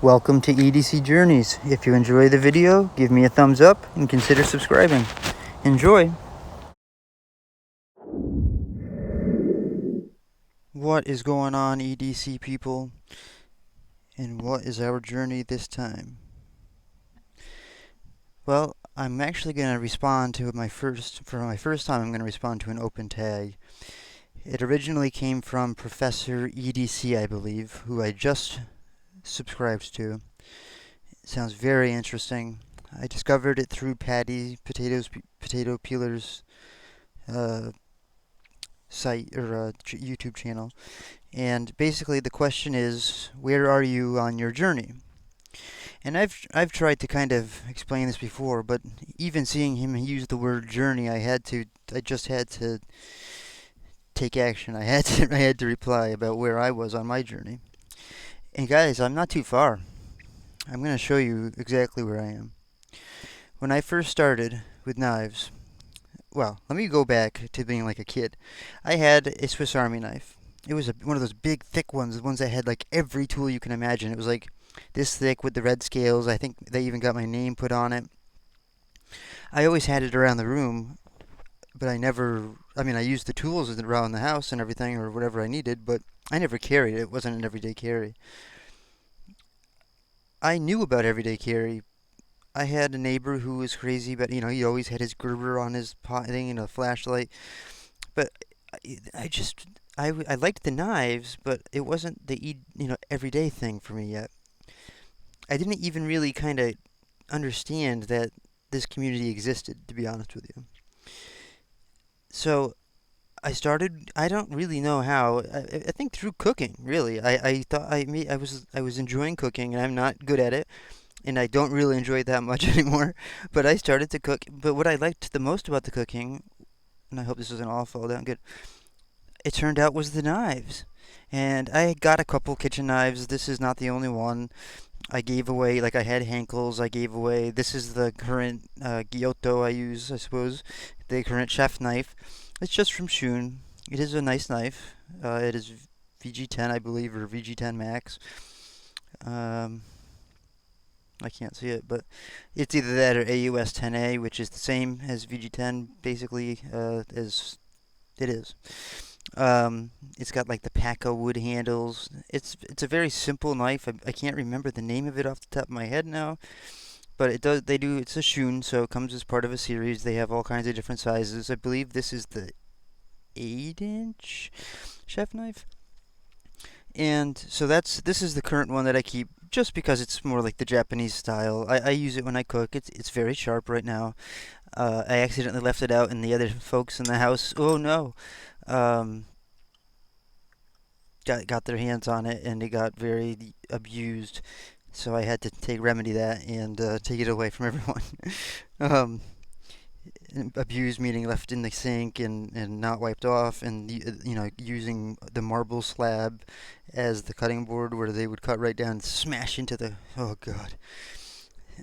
Welcome to EDC Journeys. If you enjoy the video, give me a thumbs up and consider subscribing. Enjoy! What is going on, EDC people? And what is our journey this time? Well, I'm actually going to respond to for my first time, I'm going to respond to an open tag. It originally came from Professor EDC, I believe, who I just subscribed to. It sounds very interesting. I discovered it through Paddys Potato Peelers site or YouTube channel. And basically the question is, where are you on your journey? And I've tried to kind of explain this before, but even seeing him use the word journey, I just had to take action. I had to reply about where I was on my journey. And guys, I'm not too far. I'm going to show you exactly where I am. When I first started with knives, well, let me go back to being like a kid. I had a Swiss Army knife. It was one of those big, thick ones, the ones that had like every tool you can imagine. It was like this thick with the red scales. I think they even got my name put on it. I always had it around the room, but I used the tools around the house and everything or whatever I needed, but I never carried it. It wasn't an everyday carry. I knew about everyday carry. I had a neighbor who was crazy, but he always had his Gerber on his pot thing and a flashlight. But I liked the knives, but it wasn't the everyday thing for me yet. I didn't even really kind of understand that this community existed, to be honest with you. So I don't really know how. I think through cooking, really. I thought I was enjoying cooking, and I'm not good at it, and I don't really enjoy it that much anymore. But I started to cook. But what I liked the most about the cooking, and I hope this doesn't all fall down good, it turned out was the knives. And I got a couple kitchen knives. This is not the only one. I gave away, like I had Henkel's, I gave away. This is the current Giotto I use, I suppose. The current chef knife. It's just from Shun. It is a nice knife. It is VG10, I believe, or VG10 Max. I can't see it, but it's either that or AUS 10A, which is the same as VG10, basically, as it is. It's got like the Paco wood handles. It's a very simple knife. I can't remember the name of it off the top of my head now, but it's a Shun, so it comes as part of a series. They have all kinds of different sizes. I believe this is the 8-inch chef knife. And so this is the current one that I keep just because it's more like the Japanese style. I use it when I cook. It's very sharp right now. I accidentally left it out and the other folks in the house, oh no, got their hands on it and it got very abused. So I had to remedy that and take it away from everyone. um, Abused meaning left in the sink and not wiped off, and using the marble slab as the cutting board where they would cut right down and smash into the, oh god,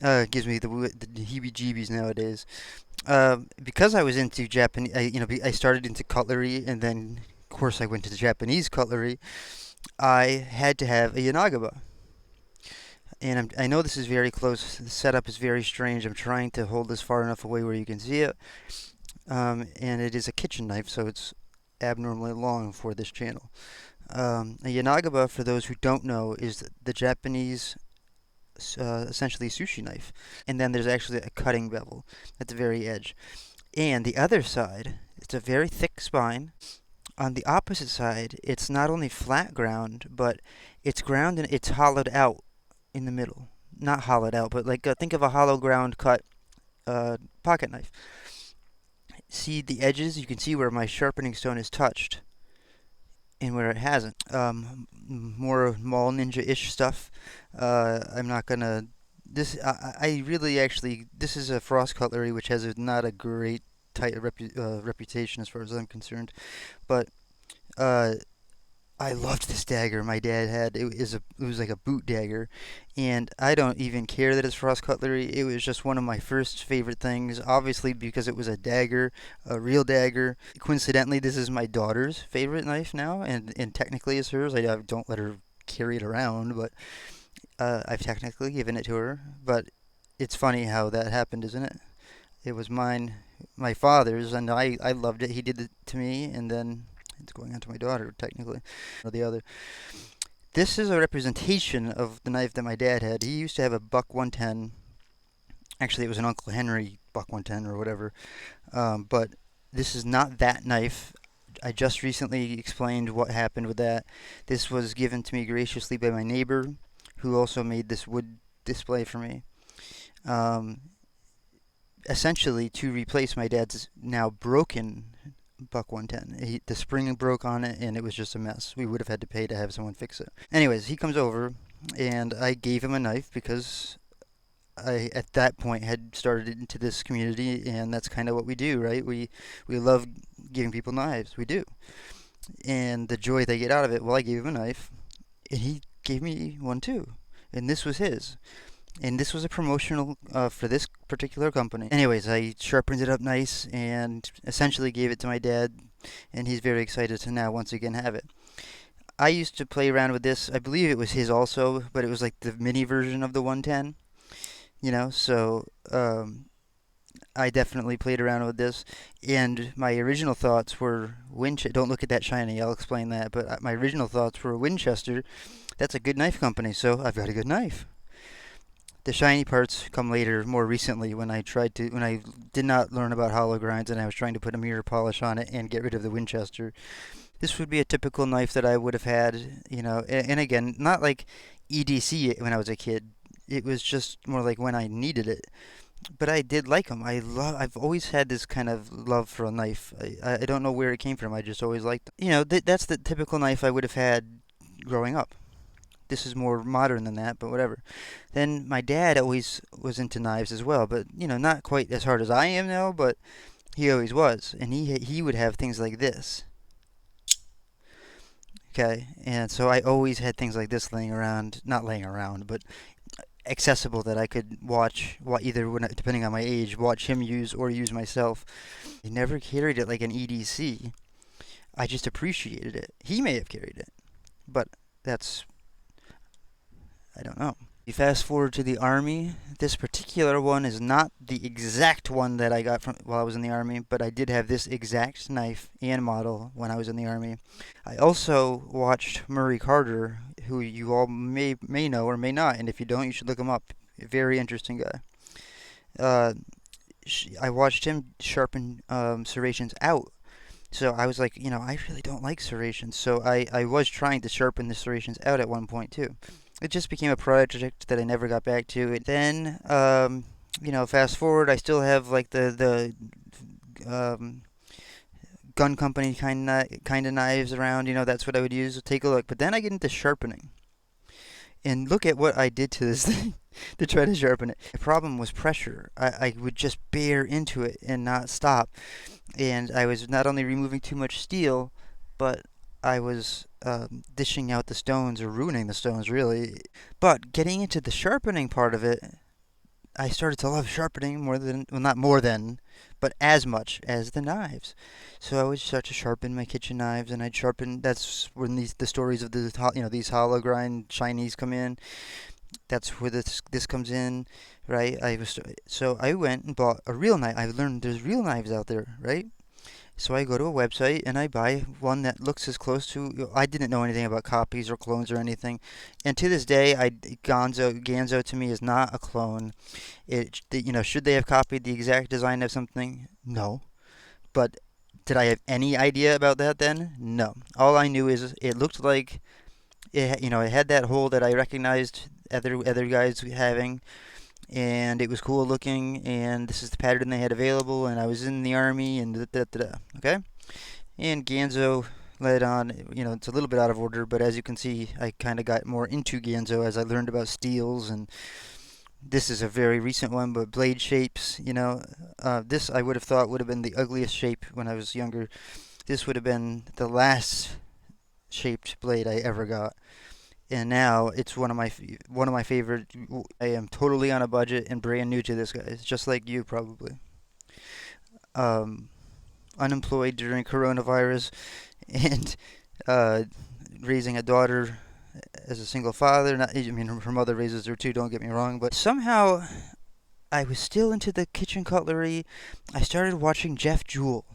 it gives me the heebie-jeebies nowadays. Because I was into Japanese, I started into cutlery, and then of course I went to the Japanese cutlery. I had to have a Yanagaba. And I know this is very close. The setup is very strange. I'm trying to hold this far enough away where you can see it. And it is a kitchen knife, so it's abnormally long for this channel. A Yanagaba, for those who don't know, is the Japanese, essentially sushi knife. And then there's actually a cutting bevel at the very edge. And the other side, it's a very thick spine. On the opposite side, it's not only flat ground, but it's ground and it's hollowed out in the middle. Not hollowed out, but like think of a hollow ground cut pocket knife. See the edges? You can see where my sharpening stone is touched and where it hasn't. More mall ninja-ish stuff. I'm not gonna. I really actually. This is a Frost cutlery, which has not a great reputation as far as I'm concerned, but I loved this dagger my dad had. It was like a boot dagger, and I don't even care that it's Frost cutlery. It was just one of my first favorite things, obviously because it was a dagger, a real dagger. Coincidentally, this is my daughter's favorite knife now, and technically it's hers. I don't let her carry it around, but I've technically given it to her, but it's funny how that happened, isn't it? It was my father's, and I loved it. He did it to me, and then it's going on to my daughter, technically, or the other. This is a representation of the knife that my dad had. He used to have a Buck 110. Actually, it was an Uncle Henry Buck 110 or whatever. But this is not that knife. I just recently explained what happened with that. This was given to me graciously by my neighbor, who also made this wood display for me. Um, Essentially to replace my dad's now broken Buck 110. The spring broke on it, and it was just a mess. We would have had to pay to have someone fix it. Anyways, he comes over, and I gave him a knife because I, at that point, had started into this community, and that's kind of what we do, right? We love giving people knives. We do. And the joy they get out of it. Well, I gave him a knife, and he gave me one too. And this was his. And this was a promotional for this particular company. Anyways, I sharpened it up nice and essentially gave it to my dad, and he's very excited to now once again have it. I used to play around with this. I believe it was his also, but it was like the mini version of the 110. So I definitely played around with this, and my original thoughts were Winchester. Don't look at that shiny. I'll explain that. But my original thoughts were Winchester. That's a good knife company, so I've got a good knife. The shiny parts come later, more recently, when I did not learn about hollow grinds and I was trying to put a mirror polish on it and get rid of the Winchester. This would be a typical knife that I would have had, and again, not like EDC when I was a kid. It was just more like when I needed it. But I did like them. I've always had this kind of love for a knife. I don't know where it came from. I just always liked them. That's the typical knife I would have had growing up. This is more modern than that, but whatever. Then my dad always was into knives as well, but not quite as hard as I am now, but he always was, and he would have things like this. Okay, and so I always had things like this laying around, not laying around, but accessible that I could watch, either depending on my age, watch him use or use myself. He never carried it like an EDC. I just appreciated it. He may have carried it, but I don't know. You fast forward to the Army. This particular one is not the exact one that I got from while I was in the Army, but I did have this exact knife and model when I was in the Army. I also watched Murray Carter, who you all may know or may not, and if you don't, you should look him up. Very interesting guy. Uh, I watched him sharpen serrations out. So I was like, I really don't like serrations. So I was trying to sharpen the serrations out at one point too. It just became a project that I never got back to. And then, fast forward, I still have like the gun company kind of knives around. That's what I would use. Take a look. But then I get into sharpening, and look at what I did to this thing to try to sharpen it. The problem was pressure. I would just bear into it and not stop, and I was not only removing too much steel, but I was dishing out the stones or ruining the stones, really. But getting into the sharpening part of it, I started to love sharpening more than, well, not more than, but as much as the knives. So I would start to sharpen my kitchen knives, and I'd sharpen. That's when the stories of these hollow grind Chinese come in. That's where this comes in, right? So I went and bought a real knife. I learned there's real knives out there, right? So I go to a website and I buy one that looks as close to. I didn't know anything about copies or clones or anything, and to this day, Gonzo to me is not a clone. Should they have copied the exact design of something? No. But did I have any idea about that then? No. All I knew is it looked like it had that hole that I recognized other guys having, and it was cool looking, and this is the pattern they had available, and I was in the Army, and okay? And Gonzo led on, it's a little bit out of order, but as you can see, I kind of got more into Gonzo as I learned about steels, and this is a very recent one, but blade shapes, this I would have thought would have been the ugliest shape when I was younger. This would have been the last shaped blade I ever got. And now it's one of my favorite. I am totally on a budget and brand new to this, guys, just like you probably. Um, Unemployed during coronavirus, and uh, raising a daughter as a single father. Not, I mean, her mother raises her too, don't get me wrong, but somehow I was still into the kitchen cutlery. I started watching Jeff Jewell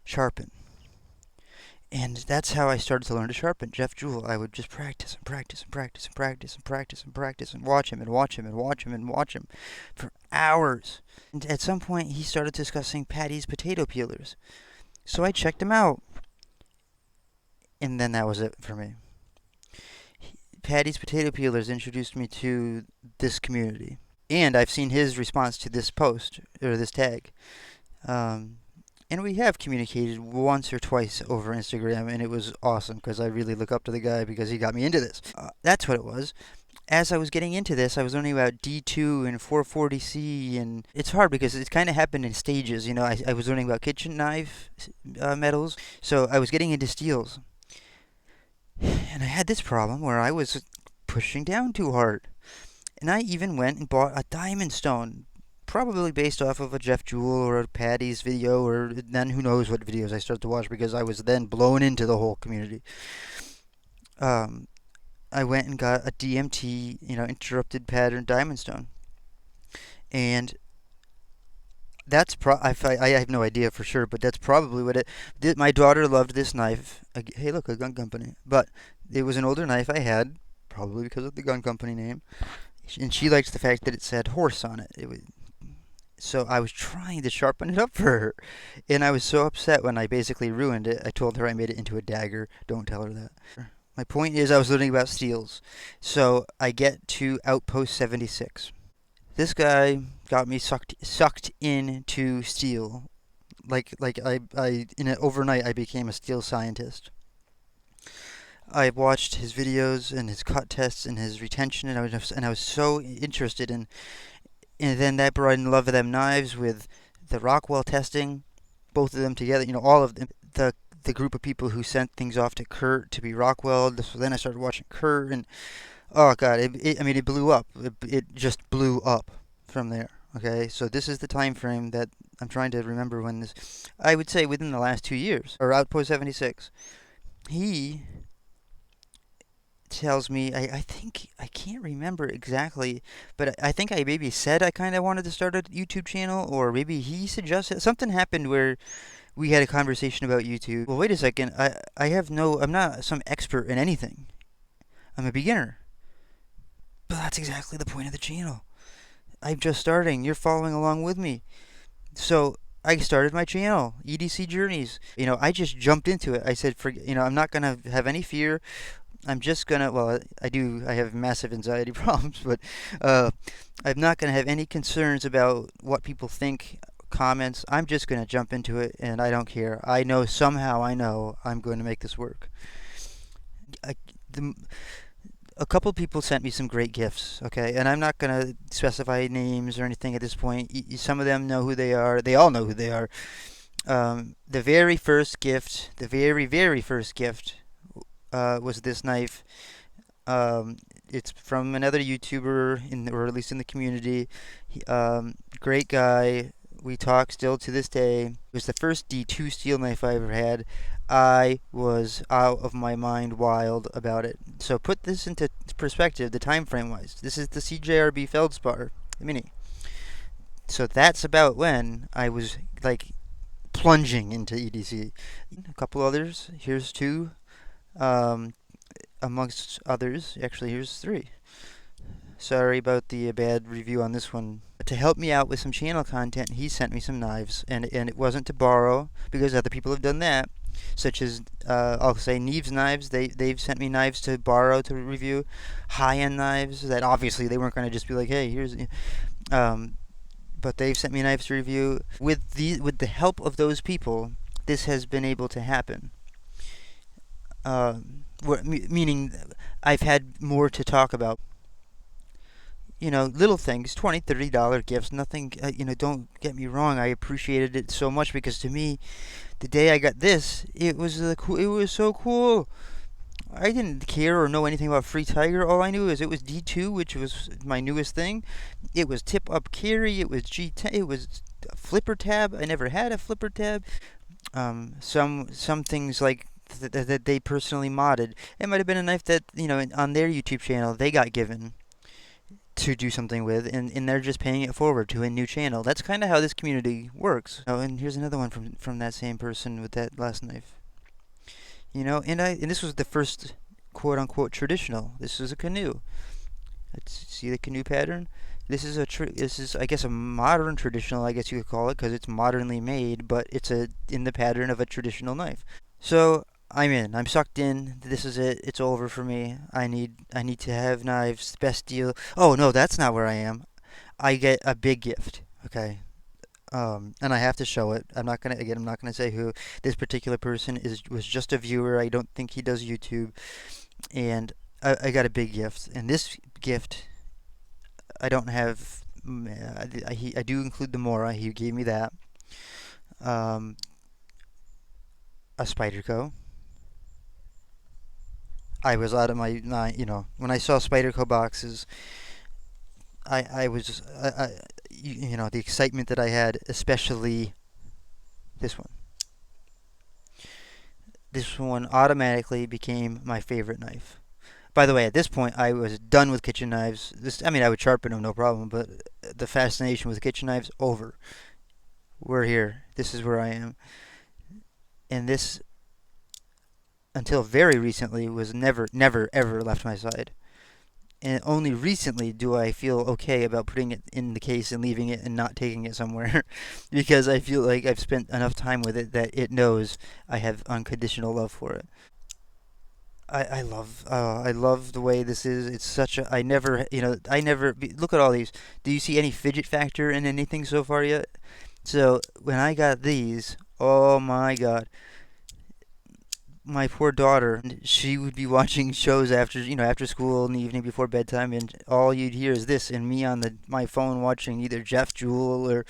sharpen. And that's how I started to learn to sharpen. Jeff Jewell, I would just practice and practice and practice and practice and practice and practice and watch him and watch him and watch him and watch him for hours. And at some point, he started discussing Paddys Potato Peelers. So I checked him out. And then that was it for me. Paddys Potato Peelers introduced me to this community. And I've seen his response to this post, or this tag. And we have communicated once or twice over Instagram, and it was awesome because I really look up to the guy because he got me into this. That's what it was. As I was getting into this, I was learning about D2 and 440C, and it's hard because it kind of happened in stages. You know, I was learning about kitchen knife metals, so I was getting into steels. And I had this problem where I was pushing down too hard. And I even went and bought a diamond stone, probably based off of a Jeff Jewell or a Paddys video, or then who knows what videos I started to watch because I was then blown into the whole community. I went and got a DMT, interrupted pattern diamond stone, and that's I have no idea for sure, but that's probably what it did. My daughter loved this knife. Hey, look, a gun company, but it was an older knife I had, probably because of the gun company name. And she likes the fact that it said horse on it. So I was trying to sharpen it up for her. And I was so upset when I basically ruined it. I told her I made it into a dagger. Don't tell her that. My point is I was learning about steels. So I get to Outpost 76. This guy got me sucked into steel. Like overnight I became a steel scientist. I watched his videos and his cut tests and his retention, and I was so interested in. And then that brought in love of them knives with the Rockwell testing, both of them together. All of them. The group of people who sent things off to Kurt to be Rockwell. So then I started watching Kurt, and oh god, it blew up. It just blew up from there. Okay, so this is the time frame that I'm trying to remember when this. I would say within the last 2 years, or Outpost 76. He tells me, I think, I can't remember exactly, but I think I maybe said I kind of wanted to start a YouTube channel, or maybe he suggested, something happened where we had a conversation about YouTube. Well, wait a second, I'm not some expert in anything. I'm a beginner. But that's exactly the point of the channel. I'm just starting, you're following along with me. So I started my channel, EDC Journeys. I just jumped into it. I said, I'm not going to have any fear. I'm just gonna, well, I have massive anxiety problems, but I'm not gonna have any concerns about what people think, comments. I'm just gonna jump into it, and I don't care. I know I'm going to make this work. A couple people sent me some great gifts, okay, and I'm not gonna specify names or anything at this point. Some of them know who they are. They all know who they are. The very first gift, very first gift, was this knife. It's from another YouTuber, or at least in the community. Great guy. We talk still to this day. It was the first D2 steel knife I ever had. I was out of my mind wild about it. So put this into perspective, the time frame wise. This is the CJRB Feldspar Mini. So that's about when I was like plunging into EDC. A couple others. Here's two. Amongst others, actually here's three. Sorry about the bad review on this one. To help me out with some channel content, he sent me some knives, and it wasn't to borrow, because other people have done that, such as, I'll say Neve's Knives. They've sent me knives to borrow to review, high-end knives that obviously they weren't going to just be like, hey, here's, but they've sent me knives to review. With the help of those people, this has been able to happen. Meaning I've had more to talk about. Little things, $20, $30 gifts, nothing, don't get me wrong, I appreciated it so much, because to me, the day I got this, it was so cool. I didn't care or know anything about Free Tiger. All I knew is it was D2, which was my newest thing. It was tip-up carry, it was G10, it was a flipper tab. I never had a flipper tab. Some things like that they personally modded. It might have been a knife that, on their YouTube channel they got given to do something with, and they're just paying it forward to a new channel. That's kind of how this community works. Oh, and here's another one from that same person with that last knife. And this was the first quote unquote traditional. This is a canoe. Let's see the canoe pattern. This is, I guess, a modern traditional, I guess you could call it, because it's modernly made, but it's in the pattern of a traditional knife. So I'm in. I'm sucked in. This is it. It's over for me. I need to have knives. Best deal. Oh no, that's not where I am. I get a big gift. Okay. And I have to show it. I'm not gonna say who. This particular person was just a viewer. I don't think he does YouTube. And I got a big gift. And this gift, I don't have. I do include the Mora. He gave me that. Um, a Spyderco. I was out of when I saw Spyderco boxes, I was just, the excitement that I had, especially this one. This one automatically became my favorite knife. By the way, at this point, I was done with kitchen knives. I would sharpen them, no problem, but the fascination with kitchen knives, over. We're here. This is where I am. And this, until very recently, was never, never, ever left my side. And only recently do I feel okay about putting it in the case and leaving it and not taking it somewhere, because I feel like I've spent enough time with it that it knows I have unconditional love for it. I love the way this is. It's such a I never look at all these. Do you see any fidget factor in anything so far yet? So when I got these, oh my god, my poor daughter, she would be watching shows after school in the evening before bedtime, and all you'd hear is this, and me on my phone watching either Jeff Jewell or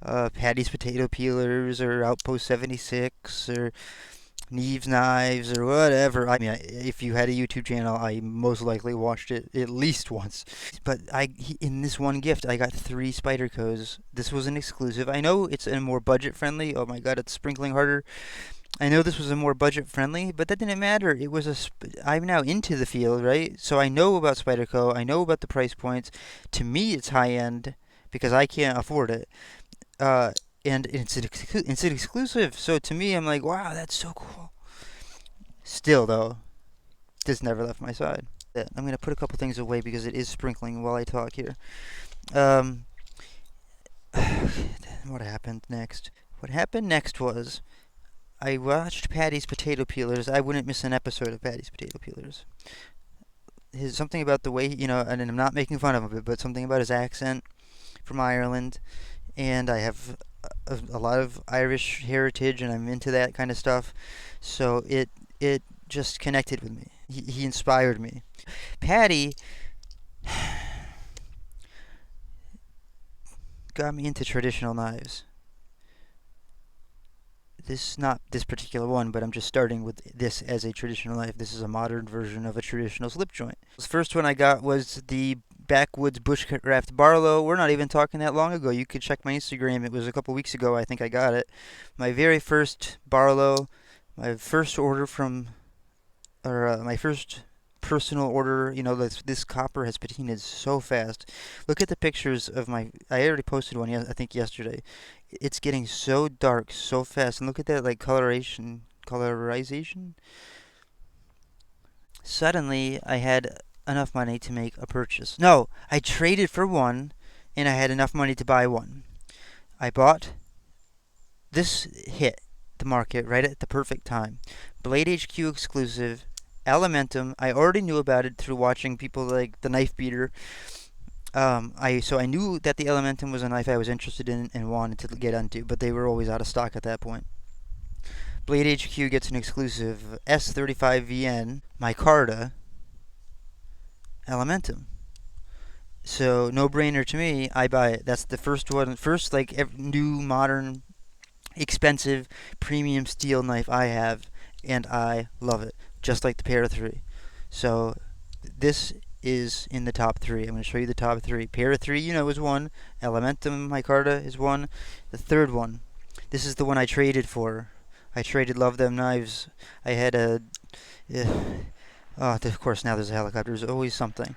Paddys Potato Peelers or Outpost 76 or Neve's Knives or whatever. If you had a YouTube channel, I most likely watched it at least once. But in this one gift, I got 3 Spydercos. This was an exclusive. I know it's a more budget friendly. Oh my god, it's sprinkling harder. I know this was a more budget friendly, but that didn't matter. I'm now into the field, right? So I know about Spyderco. I know about the price points. To me, it's high end because I can't afford it. Uh, and it's an exclusive. So to me, I'm like, wow, that's so cool. Still, though, this never left my side. I'm gonna put a couple things away because it is sprinkling while I talk here. Um, what happened next? What happened next was I watched Paddys Potato Peelers. I wouldn't miss an episode of Paddys Potato Peelers. Something about the way, and I'm not making fun of him, but something about his accent from Ireland, and I have a lot of Irish heritage, and I'm into that kind of stuff. So it just connected with me. He inspired me. Paddy got me into traditional knives. Not this particular one, but I'm just starting with this as a traditional knife. This is a modern version of a traditional slip joint. The first one I got was the Backwoods Bushcraft Barlow. We're not even talking that long ago. You could check my Instagram. It was a couple weeks ago, I think I got it. My very first Barlow, my first order my first personal order. This copper has patinaed so fast. Look at the pictures of I already posted one, I think yesterday. It's getting so dark so fast, and look at that, like, colorization. Suddenly, I had enough money to make a purchase. No, I traded for one, and I had enough money to buy one. I bought this hit the market right at the perfect time. Blade HQ exclusive, Alimentum. I already knew about it through watching people like the Knife Beater. So I knew that the Alimentum was a knife I was interested in and wanted to get into, but they were always out of stock at that point. Blade HQ gets an exclusive S35VN micarta Alimentum. So no brainer to me. I buy it. That's the first one, new modern expensive premium steel knife I have, and I love it. Just like the Para 3. So this is in the top 3. I'm going to show you the top 3. Para 3, is one. Alimentum micarta is one. The third one, this is the one I traded for. I traded Love Them Knives. I had a. Of course, now there's a helicopter. There's always something.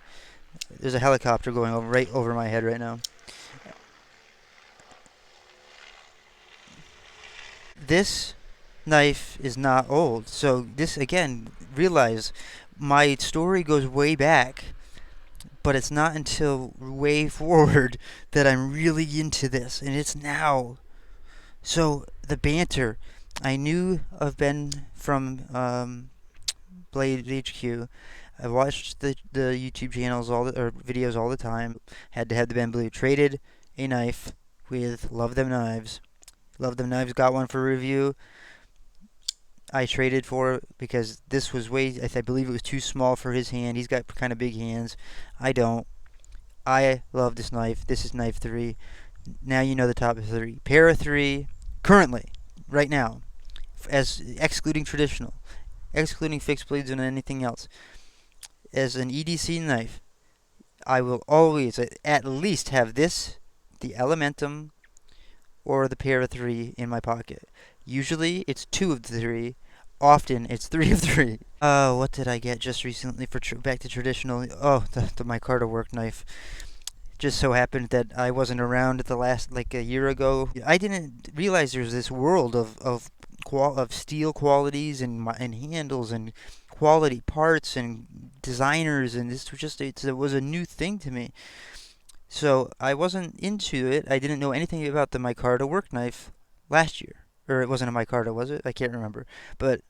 There's a helicopter going over right over my head right now. This knife is not old. So this again, realize my story goes way back, but it's not until way forward that I'm really into this, and it's now. So the banter, I knew of Ben from Blade HQ. I watched the YouTube channels or videos all the time. Had to have the Ben Blue. Traded a knife with Love Them Knives. Love Them Knives got one for review. I traded for it because this was I believe it was too small for his hand. He's got kind of big hands. I don't. I love this knife. This is knife 3. Now you know the top 3. Pair of 3, currently, right now, as excluding traditional, excluding fixed blades and anything else. As an EDC knife, I will always at least have this, the Elementum, or the pair of 3 in my pocket. Usually it's 2 of the 3. Often it's 3 of 3. What did I get just recently for back to traditional? Oh, the micarta work knife. Just so happened that I wasn't around the last, like a year ago. I didn't realize there's this world of steel qualities and handles and quality parts and designers, and this was just it was a new thing to me. So I wasn't into it. I didn't know anything about the micarta work knife last year. Or it wasn't a micarta, was it? I can't remember. But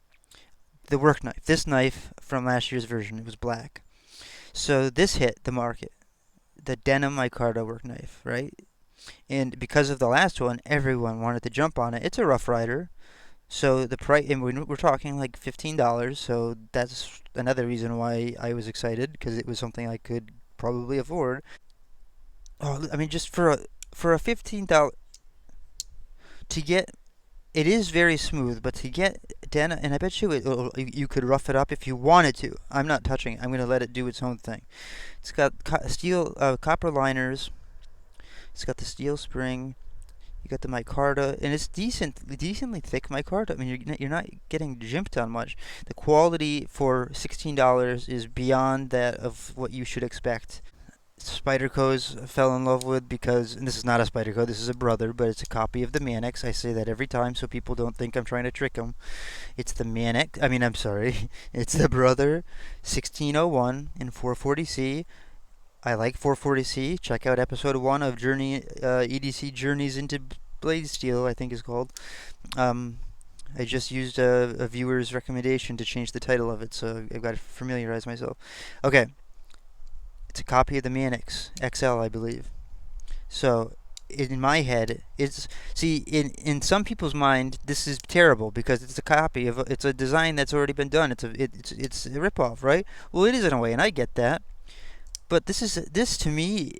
the work knife. This knife from last year's version, it was black. So this hit the market. The denim micarta work knife, right? And because of the last one, everyone wanted to jump on it. It's a Rough Rider. So the price, and we're talking like $15. So that's another reason why I was excited, because it was something I could probably afford. Oh, I mean, just for a $15 to get, it is very smooth, but to get denim, and I bet you you could rough it up if you wanted to. I'm not touching it. I'm going to let it do its own thing. It's got steel copper liners. It's got the steel spring. You got the micarta, and it's decently thick micarta. I mean, you're not getting jimped on much. The quality for $16 is beyond that of what you should expect. Spyderco's fell in love with because, and this is not a Spyderco, this is a brother, but it's a copy of the Mannix. I say that every time so people don't think I'm trying to trick them. It's the Mannix, I'm sorry, it's the brother 1601 in 440C. I like 440C. Check out episode 1 of EDC Journeys into Blade Steel, I think is called. I just used a viewer's recommendation to change the title of it, so I've got to familiarize myself. Okay. It's a copy of the Mannix XL, I believe. So, in my head, in some people's mind, this is terrible because it's a copy of it's a design that's already been done. It's a ripoff, right? Well, it is in a way, and I get that. But this to me,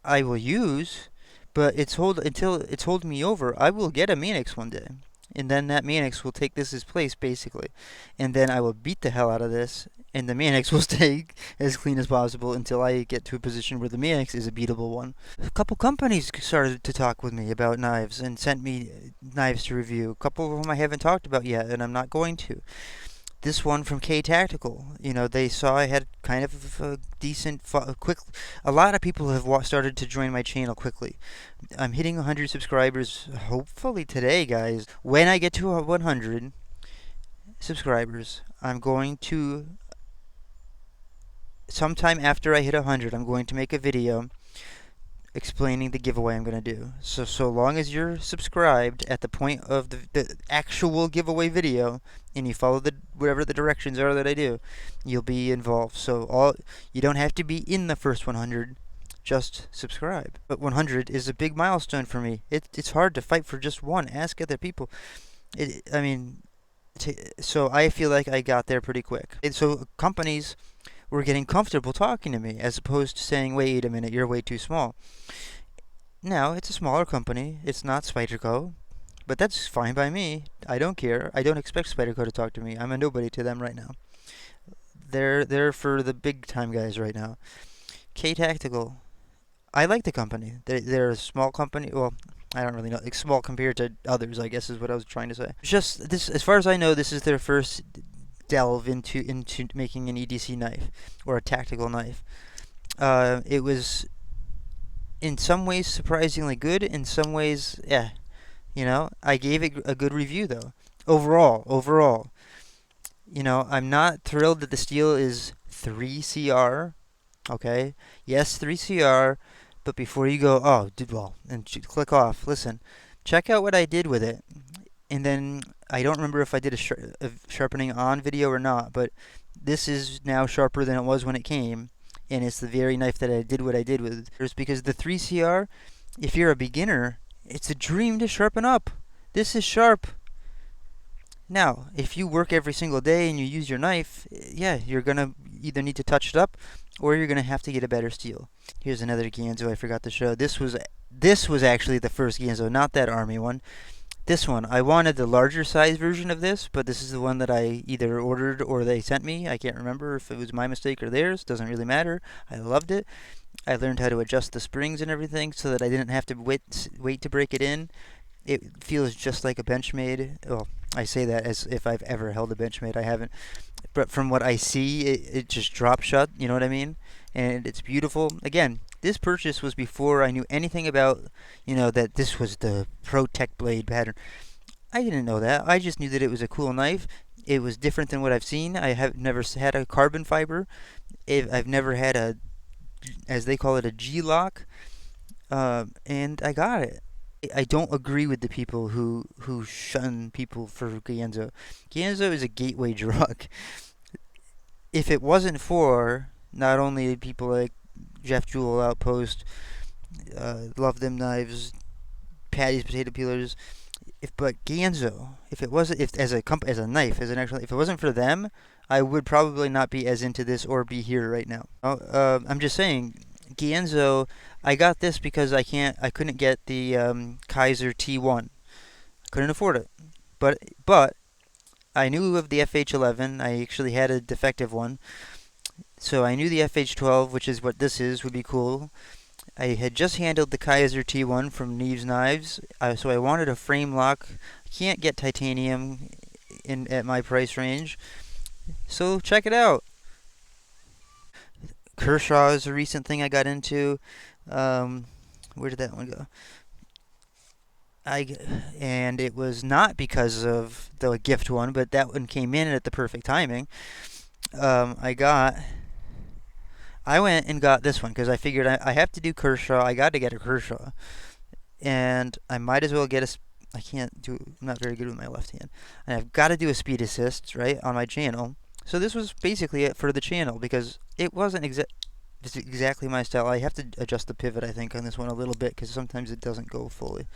I will use, but until it's holding me over. I will get a Mannix one day, and then that Mannix will take this place basically, and then I will beat the hell out of this, and the Mannix will stay as clean as possible until I get to a position where the Mannix is a beatable one. A couple companies started to talk with me about knives and sent me knives to review. A couple of them I haven't talked about yet, and I'm not going to. This one from K Tactical, they saw I had kind of a decent, quick. A lot of people have started to join my channel quickly. I'm hitting 100 subscribers, hopefully today, guys. When I get to 100 subscribers, I'm going to, sometime after I hit 100, I'm going to make a video explaining the giveaway I'm going to do. So long as you're subscribed at the point of the actual giveaway video, and you follow whatever the directions are that I do, you'll be involved. So you don't have to be in the first 100, just subscribe. But 100 is a big milestone for me. It's hard to fight for just one. Ask other people. So I feel like I got there pretty quick. And so companies were getting comfortable talking to me, as opposed to saying, wait a minute, you're way too small. Now, it's a smaller company. It's not Spyderco. But that's fine by me. I don't care. I don't expect Spyderco to talk to me. I'm a nobody to them right now. They're for the big time guys right now. K Tactical. I like the company. They're a small company. Well, I don't really know. Like, small compared to others, I guess is what I was trying to say. Just this, as far as I know, this is their first delve into making an EDC knife or a tactical knife. It was in some ways surprisingly good. In some ways, yeah, I gave it a good review though. Overall, I'm not thrilled that the steel is 3CR. Okay, yes, 3CR, but before you go, oh, well, and click off. Listen, check out what I did with it, and then I don't remember if I did a sharpening on video or not, but this is now sharper than it was when it came, and it's the very knife that I did what I did with. It's because the 3CR, if you're a beginner, it's a dream to sharpen up. This is sharp. Now, if you work every single day and you use your knife, yeah, you're gonna either need to touch it up, or you're gonna have to get a better steel. Here's another Gonzo I forgot to show. This was actually the first Gonzo, not that army one. This one, I wanted the larger size version of this, but this is the one that I either ordered or they sent me. I can't remember if it was my mistake or theirs. Doesn't really matter. I loved it. I learned how to adjust the springs and everything so that I didn't have to wait to break it in. It feels just like a Benchmade. Well, I say that as if I've ever held a Benchmade. I haven't. But from what I see, it just drops shut. You know what I mean? And it's beautiful. Again, this purchase was before I knew anything about, that this was the ProTech blade pattern. I didn't know that. I just knew that it was a cool knife. It was different than what I've seen. I have never had a carbon fiber. I've never had as they call it, a G-lock. And I got it. I don't agree with the people who shun people for Gonzo. Gonzo is a gateway drug. If it wasn't for not only people like Jeff Jewell Outpost, Love Them Knives, Paddys Potato Peelers, but Gonzo, if it wasn't, if as a knife, if it wasn't for them, I would probably not be as into this or be here right now. I'm just saying, Gonzo, I got this because I couldn't get the Kaiser T1. I couldn't afford it. But I knew of the FH11. I actually had a defective one. So I knew the FH12, which is what this is, would be cool. I had just handled the Kaiser T1 from Neves Knives, so I wanted a frame lock. I can't get titanium at my price range. So check it out. Kershaw is a recent thing I got into. Where did that one go? And it was not because of the gift one, but that one came in at the perfect timing. I went and got this one because I figured I have to do Kershaw. I got to get a Kershaw, and I might as well get a. I can't do. I'm not very good with my left hand, and I've got to do a speed assist right on my channel. So this was basically it for the channel because it wasn't exactly my style. I have to adjust the pivot, I think, on this one a little bit because sometimes it doesn't go fully.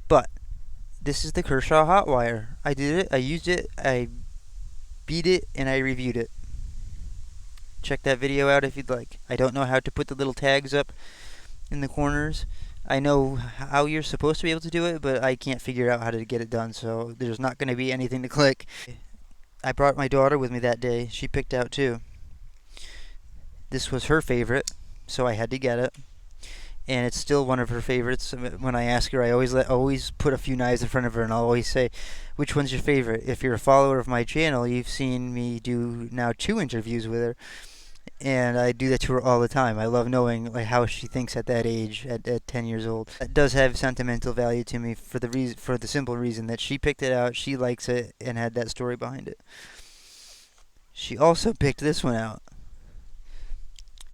But this is the Kershaw Hotwire. I did it. I used it. I beat it, and I reviewed it. Check that video out if you'd like. I don't know how to put the little tags up in the corners. I know how you're supposed to be able to do it, but I can't figure out how to get it done, so there's not going to be anything to click. I brought my daughter with me that day. She picked out too. This was her favorite, so I had to get it. And it's still one of her favorites. When I ask her, I always put a few knives in front of her, and I'll always say, which one's your favorite? If you're a follower of my channel, you've seen me do now 2 interviews with her. And I do that to her all the time. I love knowing how she thinks at that age, at 10 years old. That does have sentimental value to me for the simple reason that she picked it out, she likes it, and had that story behind it. She also picked this one out.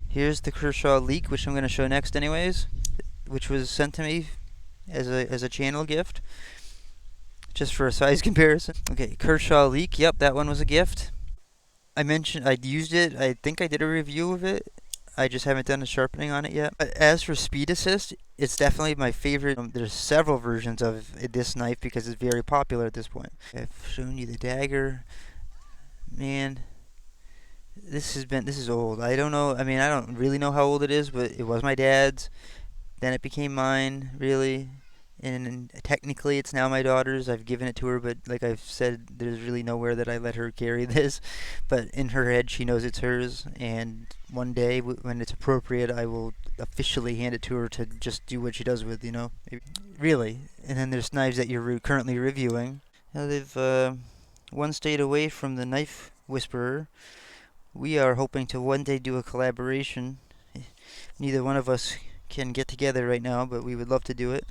Here's the Kershaw Leak, which I'm going to show next anyways, which was sent to me as a channel gift, just for a size comparison. Okay, Kershaw Leak, yep, that one was a gift. I mentioned I'd used it. I think I did a review of it. I just haven't done a sharpening on it yet. But as for speed assist, it's definitely my favorite. There's several versions of this knife because it's very popular at this point. I've shown you the dagger. Man, this is old. I don't know. I mean, I don't really know how old it is, but it was my dad's. Then it became mine, really. and technically it's now my daughter's. I've given it to her, but like I've said, there's really nowhere that I let her carry this. But in her head, she knows it's hers, and one day when it's appropriate, I will officially hand it to her to just do what she does with, Maybe. Really. And then there's knives that you're currently reviewing. Now they've one stayed away from the knife whisperer. We are hoping to one day do a collaboration. Neither one of us can get together right now, but we would love to do it.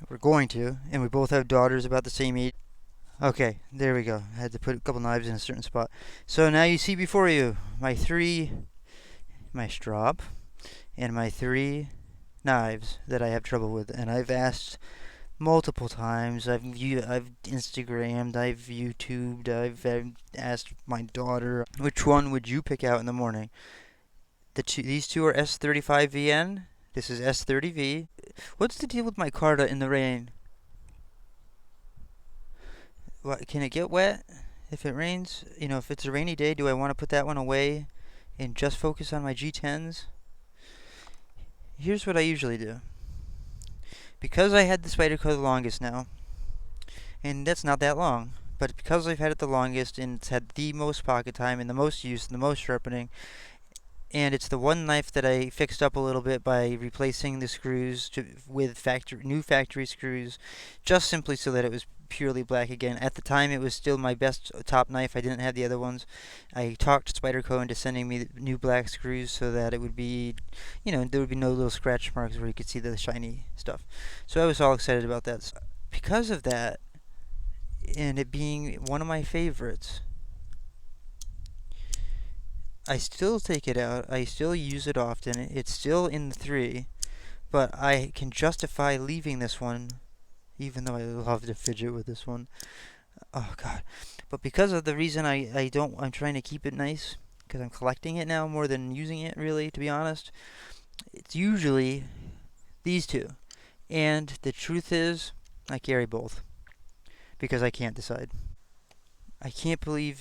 We're going to, and we both have daughters about the same age. Okay, there we go. I had to put a couple knives in a certain spot. So now you see before you my strop, and my 3 knives that I have trouble with. And I've asked multiple times. I've Instagrammed, I've YouTubed, I've asked my daughter, which one would you pick out in the morning? These two are S35VN. This is S30V. What's the deal with my Carta in the rain? What, can it get wet if it rains? If it's a rainy day, do I want to put that one away and just focus on my G10s? Here's what I usually do. Because I had the Spyderco the longest now, and that's not that long, but because I've had it the longest and it's had the most pocket time and the most use and the most sharpening, and it's the one knife that I fixed up a little bit by replacing the screws with new factory screws, just simply so that it was purely black again. At the time, it was still my best top knife. I didn't have the other ones. I talked Spyderco into sending me new black screws so that it would be, there would be no little scratch marks where you could see the shiny stuff. So I was all excited about that. Because of that, and it being one of my favorites, I still take it out. I still use it often. It's still in the 3, but I can justify leaving this one, even though I love to fidget with this one. Oh God! But because of the reason I'm trying to keep it nice, because I'm collecting it now more than using it, really, to be honest. It's usually these two, and the truth is, I carry both because I can't decide. I can't believe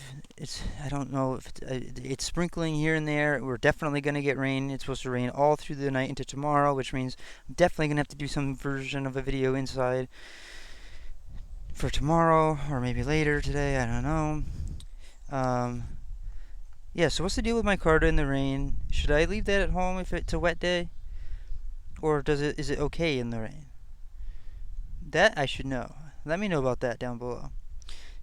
I don't know if it's sprinkling here and there. We're definitely going to get rain. It's supposed to rain all through the night into tomorrow, which means I'm definitely going to have to do some version of a video inside for tomorrow, or maybe later today. I don't know. Yeah, so what's the deal with my Carta in the rain? Should I leave that at home if it's a wet day? Or is it okay in the rain? That I should know. Let me know about that down below.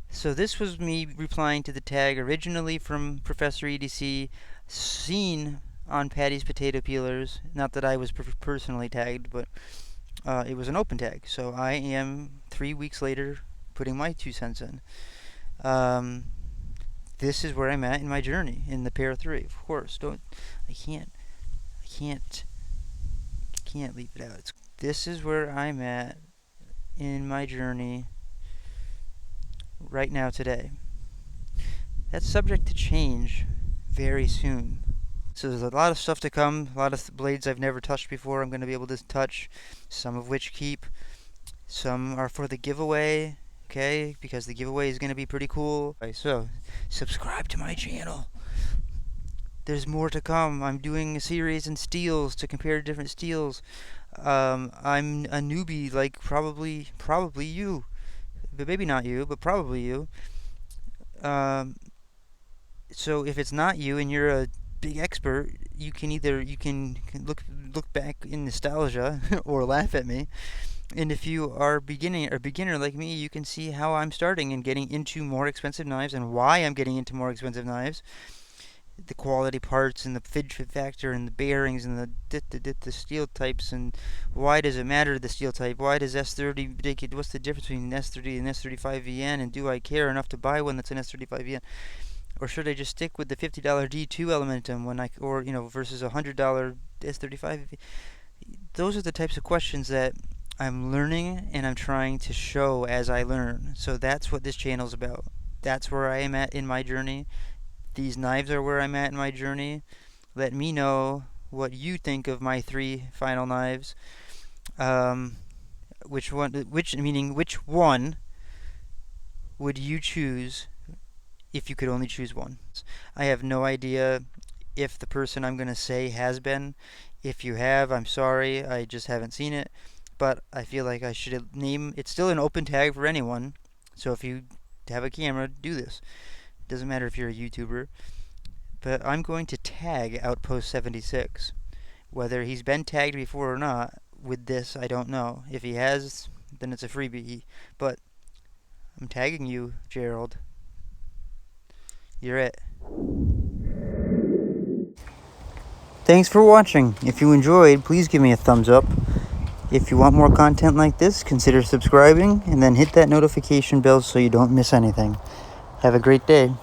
So this was me replying to the tag originally from Professor EDC, seen on Paddys Potato Peelers. Not that I was personally tagged, but it was an open tag. So I am 3 weeks later putting my 2 cents in. This is where I'm at in my journey in the pair 3. Of course, I can't leave it out. This is where I'm at in my journey right now today. That's subject to change very soon. So there's a lot of stuff to come, a lot of blades I've never touched before I'm going to be able to touch, some of which keep, some are for the giveaway, okay, because the giveaway is going to be pretty cool. So, subscribe to my channel. There's more to come. I'm doing a series in steels to compare different steels. I'm a newbie, like probably you. But maybe not you, but probably you. So if it's not you and you're a big expert, you can look back in nostalgia or laugh at me. And if you are a beginner like me, you can see how I'm starting and getting into more expensive knives and why I'm getting into more expensive knives. The quality parts and the fidget factor and the bearings and the steel types, and why does it matter the steel type? Why does S30 what's the difference between S30 and S35VN, and do I care enough to buy one that's an S35VN, or should I just stick with the $50 D2 Elementum versus a $100 S35? Those are the types of questions that I'm learning and I'm trying to show as I learn. So that's what this channel's about. That's where I am at in my journey. These knives are where I'm at in my journey. Let me know what you think of my 3 final knives. Which one would you choose if you could only choose one? I have no idea if the person I'm going to say has been. If you have, I'm sorry, I just haven't seen it. but I feel like I should name it's still an open tag for anyone. So if you have a camera, do this. Doesn't matter if you're a YouTuber. But I'm going to tag Outpost 76. Whether he's been tagged before or not with this, I don't know. If he has, then it's a freebie. But I'm tagging you, Gerald. You're it. Thanks for watching. If you enjoyed, please give me a thumbs up. If you want more content like this, consider subscribing and then hit that notification bell so you don't miss anything. Have a great day.